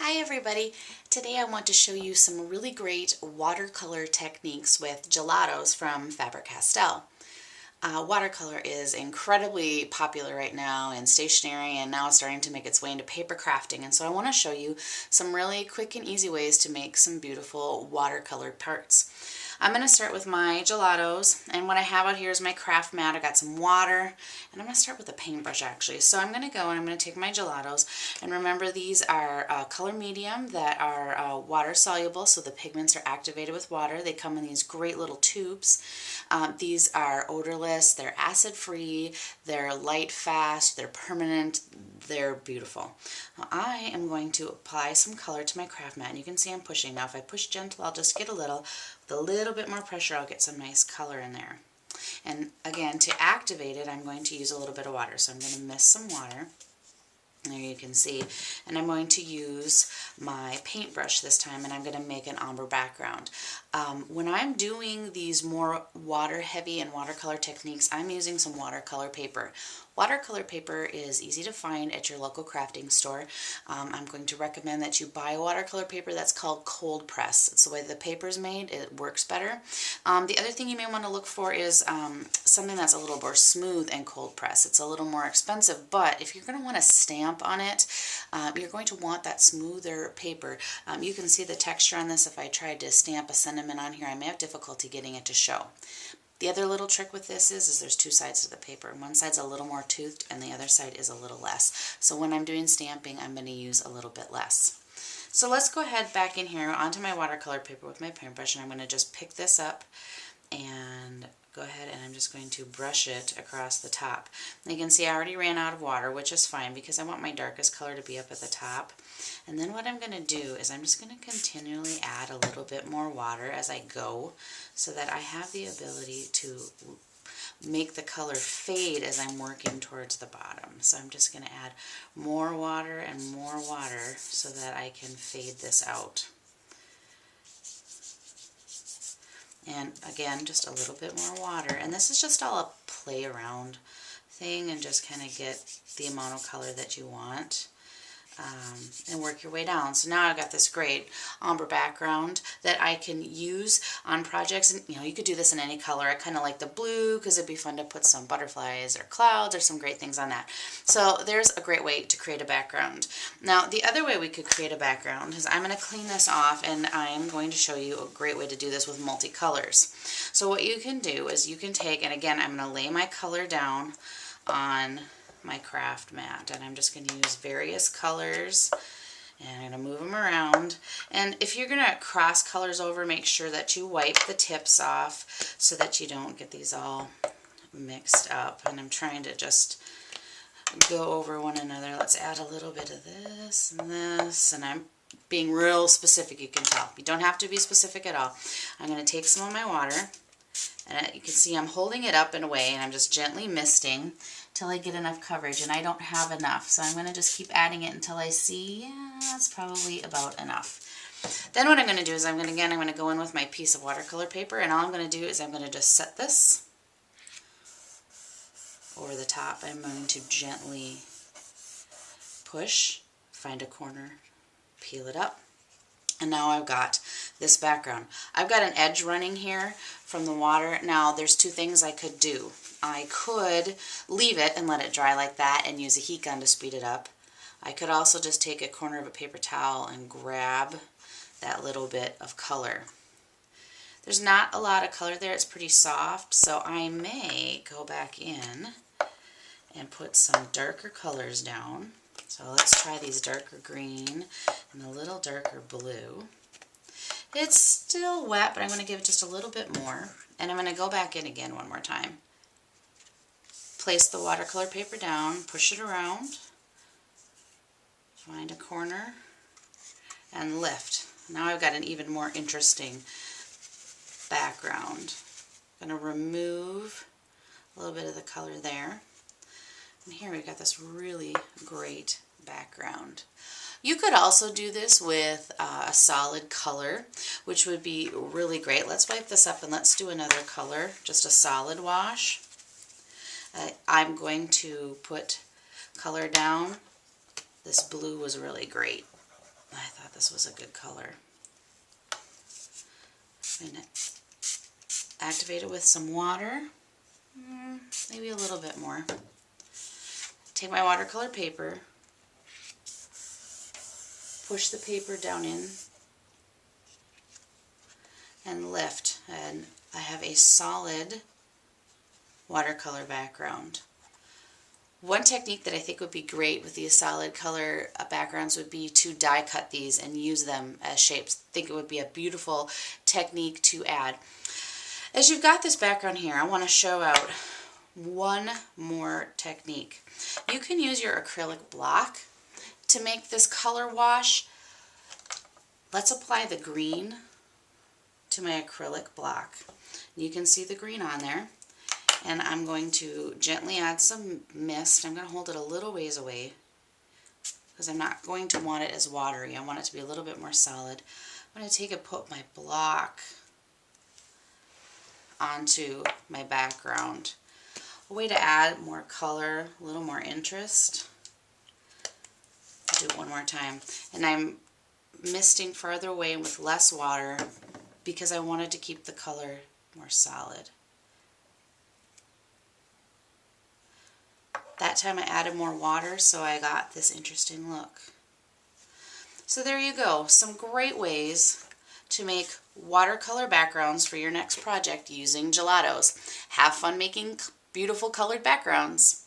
Hi everybody! Today I want to show you some really great watercolor techniques with Gelatos from Faber-Castell. Watercolor is incredibly popular right now in stationery, and now it's starting to make its way into paper crafting, and so I want to show you some really quick and easy ways to make some beautiful watercolored parts. I'm going to start with my Gelatos, and what I have out here is my craft mat. I got some water, and I'm going to start with a paintbrush actually. So I'm going to go and I'm going to take my Gelatos, and remember these are color medium that are water soluble, so the pigments are activated with water. They come in these great little tubes. These are odorless, they're acid free, they're light fast, they're permanent, they're beautiful. Now I am going to apply some color to my craft mat, and you can see I'm pushing. Now if I push gentle, I'll just get a little. With a little bit more pressure, I'll get some nice color in there. And again, to activate it, I'm going to use a little bit of water. So I'm going to mist some water. There you can see. And I'm going to use my paintbrush this time, and I'm going to make an ombre background. When I'm doing these more water heavy and watercolor techniques, I'm using some watercolor paper. Watercolor paper is easy to find at your local crafting store. I'm going to recommend that you buy a watercolor paper that's called cold press. It's the way the paper is made. It works better. The other thing you may want to look for is something that's a little more smooth and cold press. It's a little more expensive, but if you're going to want to stamp on it, you're going to want that smoother paper. You can see the texture on this. If I tried to stamp a sentiment on here, I may have difficulty getting it to show. The other little trick with this is there's two sides to the paper. One side's a little more toothed and the other side is a little less. So when I'm doing stamping, I'm going to use a little bit less. So let's go ahead back in here onto my watercolor paper with my paintbrush, and I'm going to just pick this up and go ahead and I'm just going to brush it across the top. And you can see I already ran out of water, which is fine because I want my darkest color to be up at the top. And then what I'm going to do is I'm just going to continually add a little bit more water as I go, so that I have the ability to make the color fade as I'm working towards the bottom. So I'm just going to add more water and more water so that I can fade this out. And again, just a little bit more water. And this is just all a play around thing, and just kind of get the amount of color that you want. And work your way down. So now I've got this great ombre background that I can use on projects, and you could do this in any color. I kind of like the blue because it'd be fun to put some butterflies or clouds or some great things on that. So there's a great way to create a background. Now the other way we could create a background is I'm going to clean this off, and I'm going to show you a great way to do this with multicolors. So what you can do is you can take, and again I'm going to lay my color down on my craft mat, and I'm just going to use various colors, and I'm going to move them around. And if you're going to cross colors over, make sure that you wipe the tips off so that you don't get these all mixed up. And I'm trying to just go over one another. Let's add a little bit of this and this, and I'm being real specific, you can tell. You don't have to be specific at all. I'm going to take some of my water, and you can see I'm holding it up in a way, and I'm just gently misting till I get enough coverage, and I don't have enough, so I'm going to just keep adding it until I see, yeah, that's probably about enough. Then what I'm going to do is I'm going to go in with my piece of watercolor paper, and all I'm going to do is I'm going to just set this over the top. I'm going to gently push, find a corner, peel it up. And now I've got this background. I've got an edge running here from the water. Now there's two things I could do. I could leave it and let it dry like that and use a heat gun to speed it up. I could also just take a corner of a paper towel and grab that little bit of color. There's not a lot of color there, it's pretty soft, so I may go back in and put some darker colors down. So let's try these darker green and a little darker blue. It's still wet, but I'm going to give it just a little bit more. And I'm going to go back in again one more time. Place the watercolor paper down, push it around, find a corner, and lift. Now I've got an even more interesting background. I'm going to remove a little bit of the color there. And here we've got this really great background. You could also do this with a solid color, which would be really great. Let's wipe this up and let's do another color, just a solid wash. I'm going to put color down. This blue was really great. I this was a good color. I'm going to activate it with some water, maybe a little bit more. Take my watercolor paper, push the paper down in, and lift, and I have a solid watercolor background. One technique that I think would be great with these solid color backgrounds would be to die cut these and use them as shapes. I think it would be a beautiful technique to add. As you've got this background here, I want to show out one more technique. You can use your acrylic block to make this color wash. Let's apply the green to my acrylic block. You can see the green on there. And I'm going to gently add some mist. I'm going to hold it a little ways away because I'm not going to want it as watery. I want it to be a little bit more solid. I'm going to take and put my block onto my background. A way to add more color, a little more interest. I'll do it one more time. And I'm misting farther away with less water because I wanted to keep the color more solid. That time I added more water, so I got this interesting look. So there you go, some great ways to make watercolor backgrounds for your next project using Gelatos. Have fun making beautiful colored backgrounds.